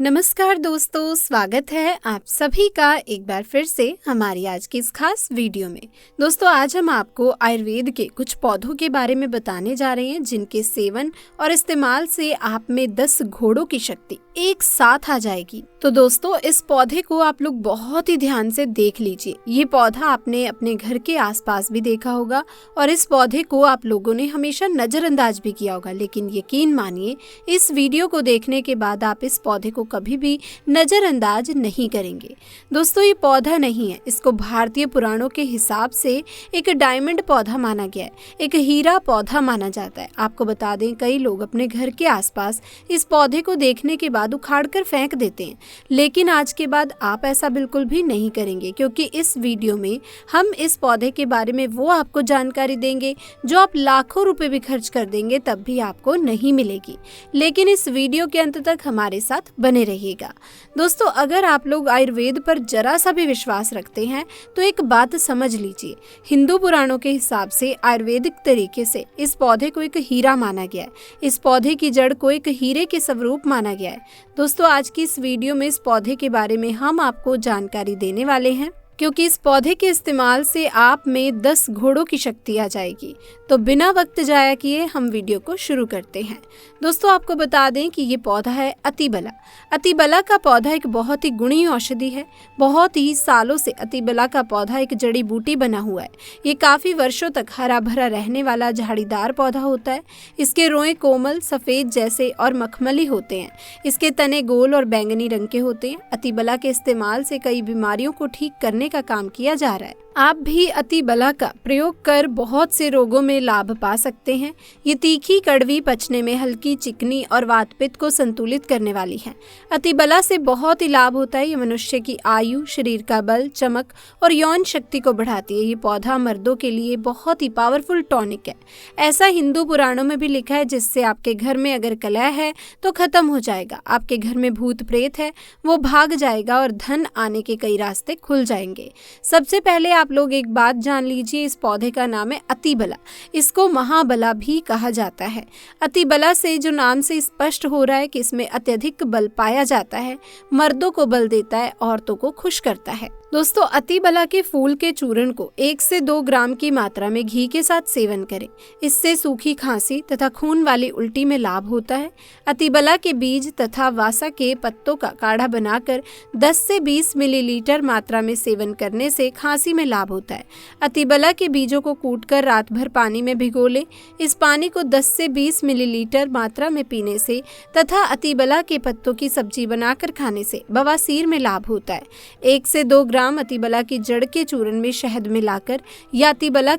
नमस्कार दोस्तों, स्वागत है आप सभी का एक बार फिर से हमारी आज की इस खास वीडियो में। दोस्तों, आज हम आपको आयुर्वेद के कुछ पौधों के बारे में बताने जा रहे हैं जिनके सेवन और इस्तेमाल से आप में 10 घोड़ों की शक्ति एक साथ आ जाएगी। तो दोस्तों, इस पौधे को आप लोग बहुत ही ध्यान से देख लीजिए। ये पौधा आपने अपने घर के आसपास भी देखा होगा और इस पौधे को आप लोगों ने हमेशा नजरअंदाज भी किया होगा, लेकिन यकीन मानिए इस वीडियो को देखने के बाद आप इस पौधे को कभी भी नजरअंदाज नहीं करेंगे। दोस्तों, ये पौधा नहीं है, इसको भारतीय पुराणों के हिसाब से एक डायमंड पौधा माना गया है, एक हीरा पौधा माना जाता है। आपको बता दें, कई लोग अपने घर के आसपास इस पौधे को देखने के बाद उखाड़कर फेंक देते हैं, लेकिन आज के बाद आप ऐसा बिल्कुल भी नहीं करेंगे, क्योंकि इस वीडियो में हम इस पौधे के बारे में वो आपको जानकारी देंगे जो आप लाखों रुपए भी खर्च कर देंगे तब भी आपको नहीं मिलेगी। लेकिन इस वीडियो के अंत तक हमारे साथ बने रहिएगा। दोस्तों, अगर आप लोग आयुर्वेद पर जरा सा भी विश्वास रखते हैं तो एक बात समझ लीजिए, हिंदू पुराणों के हिसाब से आयुर्वेदिक तरीके से इस पौधे को एक हीरा माना गया है। इस पौधे की जड़ को एक हीरे के स्वरूप माना गया है। दोस्तों, आज की इस वीडियो में इस पौधे के बारे में हम आपको जानकारी देने वाले हैं, क्योंकि इस पौधे के इस्तेमाल से आप में 10 घोड़ों की शक्ति आ जाएगी। तो बिना वक्त जाया किए हम वीडियो को शुरू करते हैं। दोस्तों, आपको बता दें कि ये पौधा है अतिबला। अतिबला का पौधा एक बहुत ही गुणी औषधि है। बहुत ही सालों से अतिबला का पौधा एक जड़ी बूटी बना हुआ है। ये काफी वर्षों तक हरा भरा रहने वाला झाड़ीदार पौधा होता है। इसके रोए कोमल, सफेद जैसे और मखमली होते हैं। इसके तने गोल और बैंगनी रंग के होते हैं। अतिबला के इस्तेमाल से कई बीमारियों को ठीक करने का काम किया जा रहा है। आप भी अतिबला का प्रयोग कर बहुत से रोगों में लाभ पा सकते हैं। ये तीखी, कड़वी, पचने में हल्की, चिकनी और वातपित्त को संतुलित करने वाली है। अतिबला से बहुत ही लाभ होता है। ये मनुष्य की आयु, शरीर का बल, चमक और यौन शक्ति को बढ़ाती है। ये पौधा मर्दों के लिए बहुत ही पावरफुल टॉनिक है। ऐसा हिंदू पुराणों में भी लिखा है, जिससे आपके घर में अगर कलह है तो खत्म हो जाएगा। आपके घर में भूत प्रेत है वो भाग जाएगा और धन आने के कई रास्ते खुल जाएंगे। सबसे पहले आप लोग एक बात जान लीजिए, इस पौधे का नाम है अतिबला। इसको महाबला भी कहा जाता है। अतिबला से जो नाम से स्पष्ट हो रहा है कि इसमें अत्यधिक बल पाया जाता है। मर्दों को बल देता है, औरतों को खुश करता है। दोस्तों, अतिबला के फूल के चूर्ण को 1 से 2 ग्राम की मात्रा में घी के साथ सेवन करें। इससे सूखी खांसी तथा खून वाली उल्टी में लाभ होता है। अतिबला के बीज तथा वासा के पत्तों का काढ़ा बनाकर 10 से 20 मिलीलीटर मात्रा में सेवन करने से खांसी में लाभ होता है। अतिबला के बीजों को कूटकर रात भर पानी में भिगो लें। इस पानी को 10 से 20 मिलीलीटर मात्रा में पीने से तथा अतिबला के पत्तों की सब्जी बनाकर खाने से बवासीर में लाभ होता है। 1 से 2 ग्राम अतिबला की जड़ के चूर्ण में शहद मिलाकर या अतिबला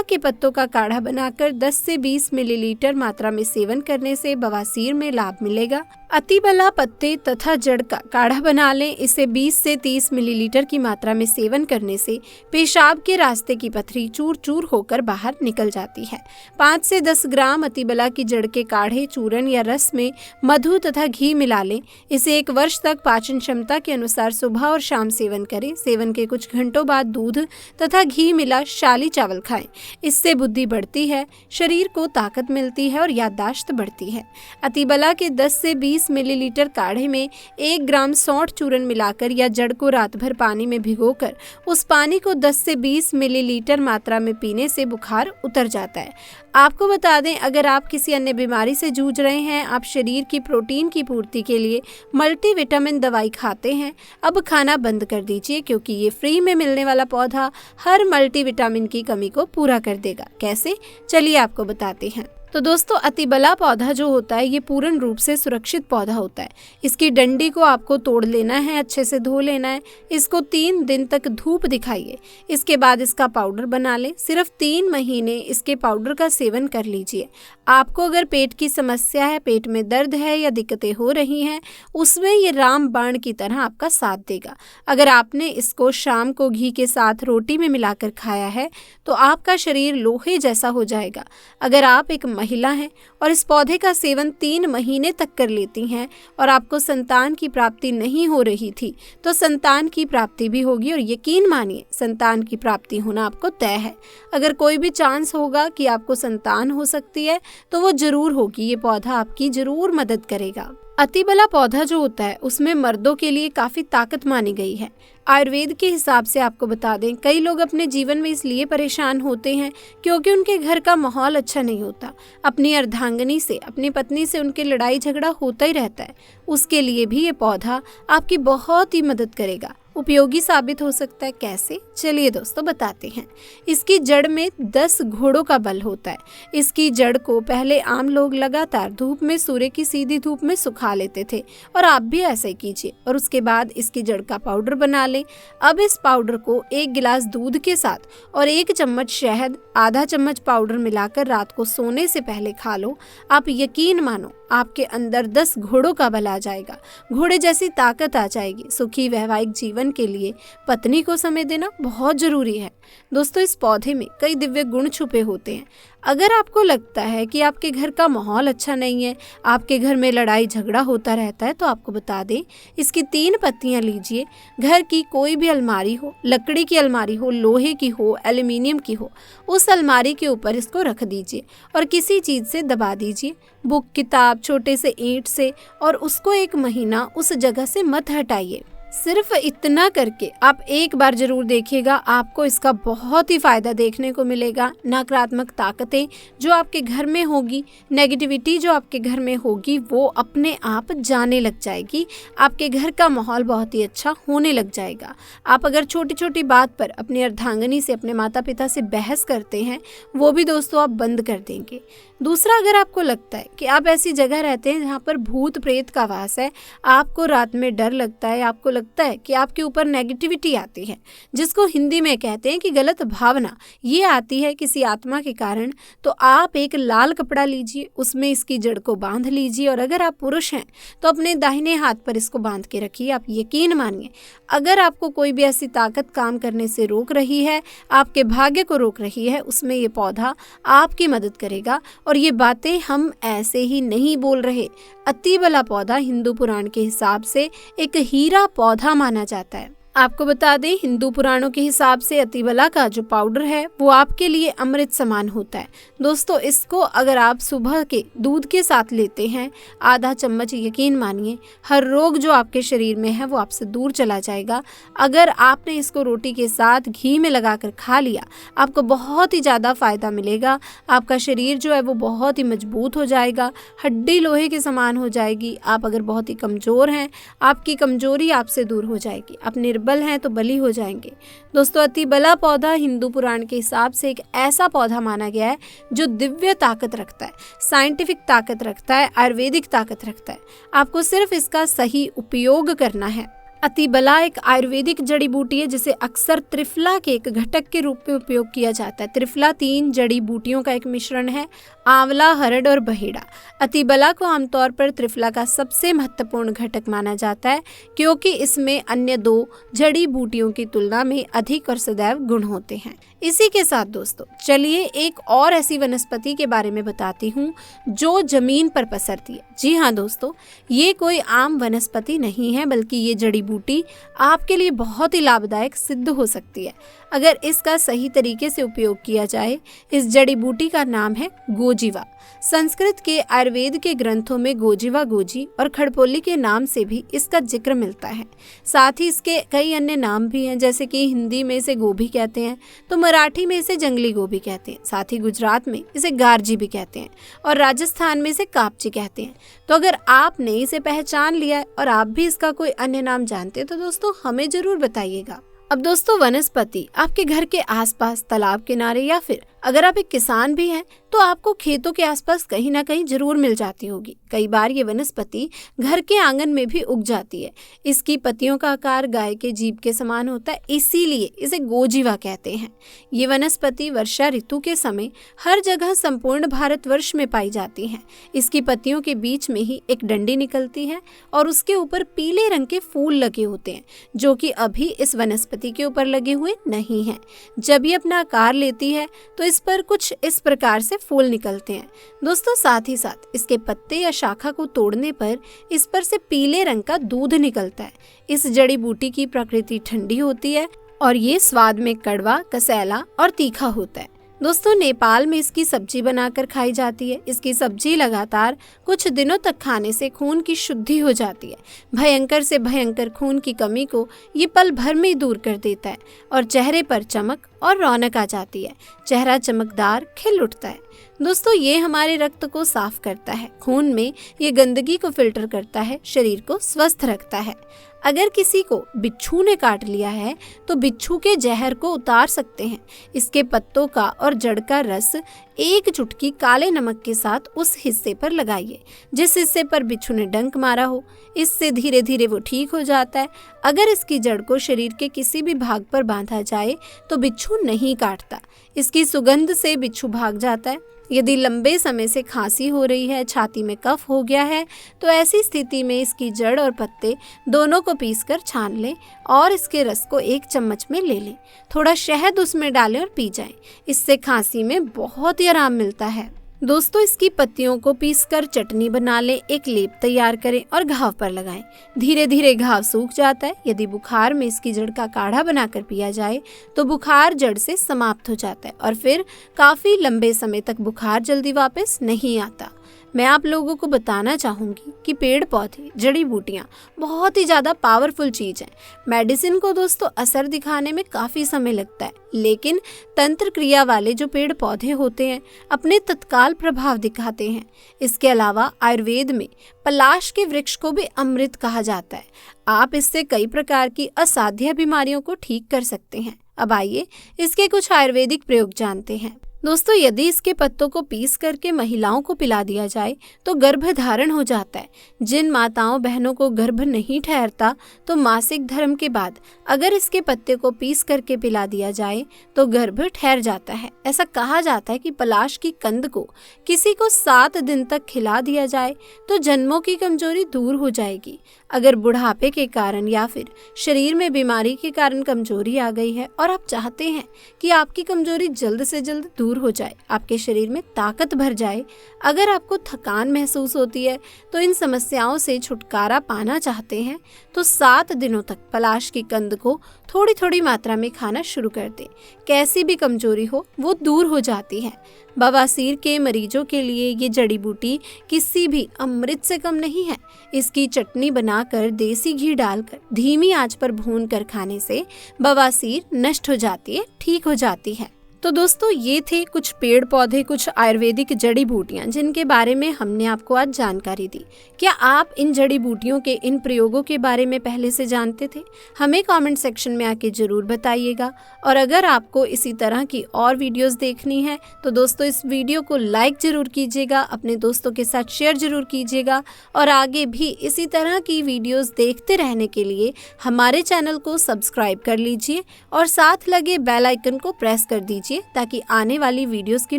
के पत्तों का काढ़ा बनाकर 10 से 20 मिलीलीटर मात्रा में सेवन करने से बवासीर में लाभ मिलेगा। अतिबला पत्ते तथा जड़ का काढ़ा बना लें। इसे 20 से 30 मिलीलीटर की मात्रा में सेवन करने से पेशाब के रास्ते की पथरी चूर चूर होकर बाहर निकल जाती है। 5 से 10 ग्राम अतिबला की जड़ के काढ़े, चूर्ण या रस में मधु तथा घी मिला लें। इसे 1 वर्ष तक पाचन क्षमता के अनुसार सुबह और शाम सेवन करें। सेवन के कुछ घंटों बाद दूध तथा घी मिला शाली चावल खाएं। इससे बुद्धि बढ़ती है, शरीर को ताकत मिलती है और याददाश्त बढ़ती है। अतिबला के 10 से 20 मिलीलीटर काढ़े में 1 ग्राम सौंठ चूर्ण मिलाकर या जड़ को रात भर पानी में भिगोकर उस पानी को 10 से 20 मिलीलीटर मात्रा में पीने से बुखार उतर जाता है। आपको बता दें, अगर आप किसी अन्य बीमारी से जूझ रहे हैं, आप शरीर की प्रोटीन की पूर्ति के लिए मल्टीविटामिन दवाई खाते हैं, अब खाना बंद कर दीजिए, क्योंकि ये फ्री में मिलने वाला पौधा हर मल्टीविटामिन की कमी को पूरा कर देगा। कैसे? चलिए आपको बताते हैं। तो दोस्तों, अतिबला पौधा जो होता है ये पूर्ण रूप से सुरक्षित पौधा होता है। इसकी डंडी को आपको तोड़ लेना है, अच्छे से धो लेना है। इसको 3 दिन तक धूप दिखाइए। इसके बाद इसका पाउडर बना लें। सिर्फ 3 महीने इसके पाउडर का सेवन कर लीजिए। आपको अगर पेट की समस्या है, पेट में दर्द है या दिक्कतें हो रही हैं, उसमें ये राम बाण की तरह आपका साथ देगा। अगर आपने इसको शाम को घी के साथ रोटी में मिलाकर खाया है तो आपका शरीर लोहे जैसा हो जाएगा। अगर आप एक महिला हैं और इस पौधे का सेवन 3 महीने तक कर लेती हैं और आपको संतान की प्राप्ति नहीं हो रही थी, तो संतान की प्राप्ति भी होगी। और यकीन मानिए, संतान की प्राप्ति होना आपको तय है। अगर कोई भी चांस होगा कि आपको संतान हो सकती है तो वो जरूर होगी। ये पौधा आपकी जरूर मदद करेगा। अतिबला पौधा जो होता है उसमें मर्दों के लिए काफ़ी ताकत मानी गई है। आयुर्वेद के हिसाब से आपको बता दें, कई लोग अपने जीवन में इसलिए परेशान होते हैं क्योंकि उनके घर का माहौल अच्छा नहीं होता। अपनी अर्धांगिनी से, अपनी पत्नी से उनके लड़ाई झगड़ा होता ही रहता है। उसके लिए भी ये पौधा आपकी बहुत ही मदद करेगा, उपयोगी साबित हो सकता है। कैसे, चलिए दोस्तों बताते हैं। इसकी जड़ में 10 घोड़ों का बल होता है। इसकी जड़ को पहले आम लोग लगातार धूप में, सूर्य की सीधी धूप में सुखा लेते थे, और आप भी ऐसा ही कीजिए। और उसके बाद इसकी जड़ का पाउडर बना लें। अब इस पाउडर को 1 गिलास दूध के साथ और 1 चम्मच शहद, आधा चम्मच पाउडर मिलाकर रात को सोने से पहले खा लो। आप यकीन मानो, आपके अंदर 10 घोड़ों का बल आ जाएगा, घोड़े जैसी ताकत आ जाएगी। सुखी वैवाहिक जीवन के लिए पत्नी को समय देना बहुत जरूरी है। दोस्तों, इस पौधे में कई दिव्य गुण छुपे होते हैं। अगर आपको लगता है कि आपके घर का माहौल अच्छा नहीं है, आपके घर में लड़ाई झगड़ा होता रहता है, तो आपको बता दें, इसकी 3 पत्तियां लीजिए। घर की कोई भी अलमारी हो, लकड़ी की अलमारी हो, लोहे की हो, एल्युमिनियम की हो, उस अलमारी के ऊपर इसको रख दीजिए और किसी चीज़ से दबा दीजिए, बुक, किताब, छोटे से ईंट से, और उसको 1 महीना उस जगह से मत हटाइए। सिर्फ इतना करके आप एक बार जरूर देखिएगा, आपको इसका बहुत ही फायदा देखने को मिलेगा। नकारात्मक ताकतें जो आपके घर में होगी, नेगेटिविटी जो आपके घर में होगी, वो अपने आप जाने लग जाएगी। आपके घर का माहौल बहुत ही अच्छा होने लग जाएगा। आप अगर छोटी छोटी बात पर अपनी अर्धांगिनी से, अपने माता पिता से बहस करते हैं, वो भी दोस्तों आप बंद कर देंगे। दूसरा, अगर आपको लगता है कि आप ऐसी जगह रहते हैं जहाँ पर भूत प्रेत का वास है, आपको रात में डर लगता है, आपको लगता है कि आपके ऊपर नेगेटिविटी आती है, जिसको हिंदी में कहते हैं कि गलत भावना, ये आती है किसी आत्मा के कारण, तो आप एक लाल कपड़ा लीजिए, उसमें इसकी जड़ को बांध लीजिए, और अगर आप पुरुष हैं तो अपने दाहिने हाथ पर इसको बांध के रखिए। आप यकीन मानिए, अगर आपको कोई भी ऐसी ताकत काम करने से रोक रही है, आपके भाग्य को रोक रही है, उसमें ये पौधा आपकी मदद करेगा। और ये बातें हम ऐसे ही नहीं बोल रहे। अतिबला पौधा हिंदू पुराण के हिसाब से एक हीरा पौधा माना जाता है। आपको बता दें, हिंदू पुराणों के हिसाब से अतिबला का जो पाउडर है वो आपके लिए अमृत समान होता है। दोस्तों, इसको अगर आप सुबह के दूध के साथ लेते हैं, आधा चम्मच, यकीन मानिए हर रोग जो आपके शरीर में है वो आपसे दूर चला जाएगा। अगर आपने इसको रोटी के साथ घी में लगाकर खा लिया, आपको बहुत ही ज़्यादा फायदा मिलेगा। आपका शरीर जो है वो बहुत ही मजबूत हो जाएगा, हड्डी लोहे के समान हो जाएगी। आप अगर बहुत ही कमज़ोर हैं, आपकी कमज़ोरी आपसे दूर हो जाएगी। आप निर्बल हैं तो बली हो जाएंगे। दोस्तों, अतिबला पौधा हिंदू पुराण के हिसाब से एक ऐसा पौधा माना गया है जो दिव्य ताकत रखता है, साइंटिफिक ताकत रखता है, आयुर्वेदिक ताकत रखता है। आपको सिर्फ इसका सही उपयोग करना है। अतिबला एक आयुर्वेदिक जड़ी बूटी है जिसे अक्सर त्रिफला के एक घटक के रूप में उपयोग किया जाता है। त्रिफला 3 जड़ी बूटियों का एक मिश्रण है, आंवला, हरड़ और बहेड़ा। अतिबला को आमतौर पर त्रिफला का सबसे महत्वपूर्ण घटक माना जाता है क्योंकि इसमें अन्य 2 जड़ी बूटियों की तुलना में अधिक और सदैव गुण होते हैं। इसी के साथ दोस्तों, चलिए एक और ऐसी वनस्पति के बारे में बताती हूँ जो जमीन पर पसरती है। जी हाँ दोस्तों, ये कोई आम वनस्पति नहीं है, बल्कि ये जड़ी बूटी आपके लिए बहुत ही लाभदायक सिद्ध हो सकती है अगर इसका सही तरीके से उपयोग किया जाए। इस जड़ी बूटी का नाम है गोजीवा। संस्कृत के आयुर्वेद के ग्रंथों में गोजीवा, गोजी और खड़पोली के नाम से भी इसका जिक्र मिलता है। साथ ही इसके कई अन्य नाम भी हैं, जैसे कि हिंदी में इसे गोभी कहते हैं, तो मराठी में इसे जंगली गोभी कहते हैं। साथ ही गुजरात में इसे गारजी भी कहते हैं और राजस्थान में इसे कापची कहते हैं। तो अगर आपने इसे पहचान लिया है और आप भी इसका कोई अन्य नाम जानते हैं तो दोस्तों हमें जरूर बताइएगा। अब दोस्तों, वनस्पति आपके घर के आसपास, तालाब किनारे, या फिर अगर आप एक किसान भी हैं तो आपको खेतों के आसपास कहीं ना कहीं जरूर मिल जाती होगी। कई बार ये वनस्पति घर के आंगन में भी उग जाती है। इसकी पत्तियों का आकार गाय के जीभ के समान होता है, इसीलिए इसे गोजीवा कहते हैं। ये वनस्पति वर्षा ऋतु के समय हर जगह संपूर्ण भारतवर्ष में पाई जाती है। इसकी पत्तियों के बीच में ही एक डंडी निकलती है और उसके ऊपर पीले रंग के फूल लगे होते हैं, जो कि अभी इस वनस्पति के ऊपर लगे हुए नहीं हैं। जब ये अपना आकार लेती है तो इस पर कुछ इस प्रकार से फूल निकलते हैं। दोस्तों, साथ ही साथ इसके पत्ते या शाखा को तोड़ने पर इस पर से पीले रंग का दूध निकलता है। इस जड़ी बूटी की प्रकृति ठंडी होती है और ये स्वाद में कड़वा, कसैला और तीखा होता है। दोस्तों नेपाल में इसकी सब्जी बनाकर खाई जाती है। इसकी सब्जी लगातार कुछ दिनों तक खाने से खून की शुद्धि हो जाती है। भयंकर से भयंकर खून की कमी को ये पल भर में दूर कर देता है और चेहरे पर चमक और रौनक आ जाती है। चेहरा चमकदार खिल उठता है। दोस्तों ये हमारे रक्त को साफ करता है, खून में ये गंदगी को फिल्टर करता है, शरीर को स्वस्थ रखता है। अगर किसी को बिच्छू ने काट लिया है तो बिच्छू के जहर को उतार सकते हैं। इसके पत्तों का और जड़ का रस एक चुटकी काले नमक के साथ उस हिस्से पर लगाइए जिस हिस्से पर बिच्छू ने डंक मारा हो। इससे धीरे धीरे वो ठीक हो जाता है। अगर इसकी जड़ को शरीर के किसी भी भाग पर बांधा जाए तो बिच्छू नहीं काटता। इसकी सुगंध से बिच्छू भाग जाता है। यदि लंबे समय से खांसी हो रही है, छाती में कफ हो गया है, तो ऐसी स्थिति में इसकी जड़ और पत्ते दोनों को पीसकर छान लें और इसके रस को 1 चम्मच में ले लें। थोड़ा शहद उसमें डालें और पी जाएं। इससे खांसी में बहुत ही आराम मिलता है। दोस्तों इसकी पत्तियों को पीसकर चटनी बना लें, एक लेप तैयार करें और घाव पर लगाएं। धीरे धीरे घाव सूख जाता है। यदि बुखार में इसकी जड़ का काढ़ा बनाकर पिया जाए तो बुखार जड़ से समाप्त हो जाता है और फिर काफ़ी लंबे समय तक बुखार जल्दी वापस नहीं आता। मैं आप लोगों को बताना चाहूँगी कि पेड़ पौधे, जड़ी बूटियाँ बहुत ही ज़्यादा पावरफुल चीज़ हैं। मेडिसिन को दोस्तों असर दिखाने में काफ़ी समय लगता है, लेकिन तंत्र क्रिया वाले जो पेड़ पौधे होते हैं अपने तत्काल प्रभाव दिखाते हैं। इसके अलावा आयुर्वेद में पलाश के वृक्ष को भी अमृत कहा जाता है। आप इससे कई प्रकार की असाध्य बीमारियों को ठीक कर सकते हैं। अब आइए इसके कुछ आयुर्वेदिक प्रयोग जानते हैं। दोस्तों यदि इसके पत्तों को पीस करके महिलाओं को पिला दिया जाए तो गर्भ धारण हो जाता है। जिन माताओं बहनों को गर्भ नहीं ठहरता तो मासिक धर्म के बाद अगर इसके पत्ते को पीस करके पिला दिया जाए तो गर्भ ठहर जाता है। ऐसा कहा जाता है कि पलाश की कंद को किसी को 7 दिन तक खिला दिया जाए तो जन्मों की कमजोरी दूर हो जाएगी। अगर बुढ़ापे के कारण या फिर शरीर में बीमारी के कारण कमजोरी आ गई है और आप चाहते हैं कि आपकी कमजोरी जल्द से जल्द दूर हो जाए, आपके शरीर में ताकत भर जाए, अगर आपको थकान महसूस होती है तो इन समस्याओं से छुटकारा पाना चाहते हैं तो 7 दिनों तक पलाश की कंद को थोड़ी थोड़ी मात्रा में खाना शुरू कर दें। कैसी भी कमजोरी हो वो दूर हो जाती है। बवासीर के मरीजों के लिए ये जड़ी बूटी किसी भी अमृत से कम नहीं है। इसकी चटनी बनाकर देसी घी डालकर धीमी आंच पर भून कर खाने से बवासीर नष्ट हो जाती है, ठीक हो जाती है। तो दोस्तों ये थे कुछ पेड़ पौधे, कुछ आयुर्वेदिक जड़ी बूटियां जिनके बारे में हमने आपको आज जानकारी दी। क्या आप इन जड़ी बूटियों के इन प्रयोगों के बारे में पहले से जानते थे? हमें कमेंट सेक्शन में आके जरूर बताइएगा। और अगर आपको इसी तरह की और वीडियोस देखनी है तो दोस्तों इस वीडियो को लाइक जरूर कीजिएगा, अपने दोस्तों के साथ शेयर जरूर कीजिएगा और आगे भी इसी तरह की वीडियोस देखते रहने के लिए हमारे चैनल को सब्सक्राइब कर लीजिए और साथ लगे बेल आइकन को प्रेस कर दीजिए ताकि आने वाली वीडियोस की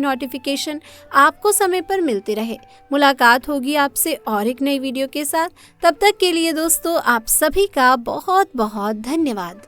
नोटिफिकेशन आपको समय पर मिलती रहे। मुलाकात होगी आपसे और एक नई वीडियो के साथ। तब तक के लिए दोस्तों आप सभी का बहुत बहुत धन्यवाद।